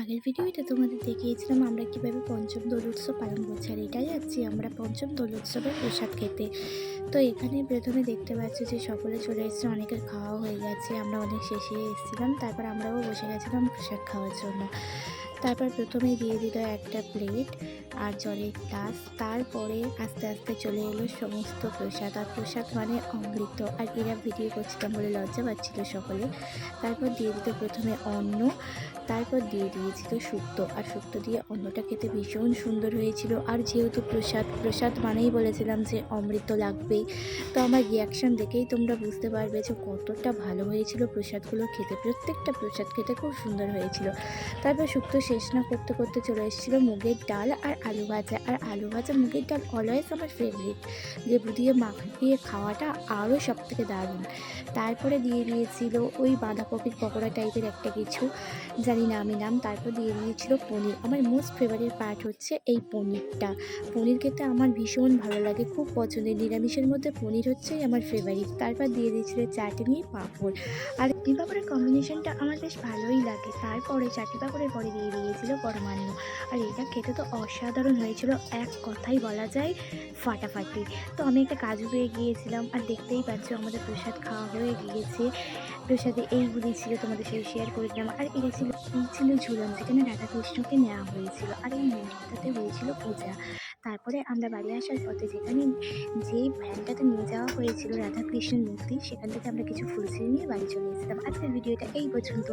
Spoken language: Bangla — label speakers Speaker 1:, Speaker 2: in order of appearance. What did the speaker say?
Speaker 1: আগের ভিডিওতে তোমাদের দেখিয়েছিলাম আমরা কিভাবে পঞ্চম দোল উৎসব পালন করছি, আর এটাই যাচ্ছি আমরা পঞ্চম দোল উৎসবের প্রসাদ খেতে। তো এখানে প্রথমে দেখতে পাচ্ছি যে সকলে চলে এসেছে, অনেকের খাওয়া হয়ে গেছে, আমরা অনেক শেষে এসেছিলাম, তারপর আমরাও বসে গেছিলাম প্রসাদ খাওয়ার জন্য। তারপর প্রথমেই দিয়ে দিল একটা প্লেট আর জলের গ্লাস, তারপরে আস্তে আস্তে চলে এলো সমস্ত প্রসাদ। আর প্রসাদ মানে অমৃত, আর এরা ভিডিও করছিলাম বলে লজ্জা পাচ্ছিল সকলে। তারপর দিয়ে দিত প্রথমে অন্ন, তারপর দিয়ে দিয়েছিল শুক্তো, আর শুক্তো দিয়ে অন্নটা খেতে ভীষণ সুন্দর হয়েছিল। আর যেহেতু প্রসাদ প্রসাদ মানেই বলেছিলাম যে অমৃত লাগবে, তো আমার রিয়াকশান দেখেই তোমরা বুঝতে পারবে যে কতটা ভালো হয়েছিল প্রসাদগুলো খেতে। প্রত্যেকটা প্রসাদ খেতে খুব সুন্দর হয়েছিল। তারপর শুক্তো শেষ না করতে করতে চলে এসেছিলো মুগের ডাল আর আলু ভাজা। আর আলু ভাজা মুগের ডাল অলওয়েজ আমার ফেভারিট, লেবু দিয়ে মাখিয়ে খাওয়াটা আরও সব থেকে দারুণ। তারপরে দিয়ে দিয়েছিল ওই বাঁধাকপির পকোড়া টাইপের একটা কিছু, জানি না আমি নাম। তারপর দিয়ে দিয়েছিল পনির। আমার মোস্ট ফেভারিট পার্ট হচ্ছে এই পনিরটা। পনির খেতে আমার ভীষণ ভালো লাগে, খুব পছন্দের। নিরামিষের মধ্যে পনির হচ্ছেই আমার ফেভারিট। তারপর দিয়ে দিয়েছিল চাটনি, পাঁপড়। আর চাটনি পাঁপড়ের কম্বিনেশনটা আমার বেশ ভালোই লাগে। তারপরে চাটনি পাঁপড়ের পরে দিয়ে দিয়েছিল পরমান্ন। আর এটা খেতে তো অসাধারণ হয়েছিল, এক কথাই বলা যায় ফাটাফাটি। তো আমি একটা কাজু পেয়ে গিয়েছিলাম, আর দেখতেই পাচ্ছ আমাদের প্রসাদ খাওয়া হয়ে গিয়েছে। প্রসাদে এইগুলি ছিল, তোমাদের সাথে শেয়ার করে দিলাম। আর এই ছিল ঝুলন, যেখানে রাধাকৃষ্ণকে নেওয়া হয়েছিল, আর এই মন্দিরটাতে হয়েছিল পূজা। তারপরে আমরা বাড়ি আসার পথে যেই ভ্যানটাতে নিয়ে যাওয়া হয়েছিল রাধাকৃষ্ণের মূর্তি, সেখান থেকে আমরা কিছু ফুলঝুরি নিয়ে বাড়ি চলে এসেছিলাম। আজকের ভিডিওটা এই পর্যন্ত।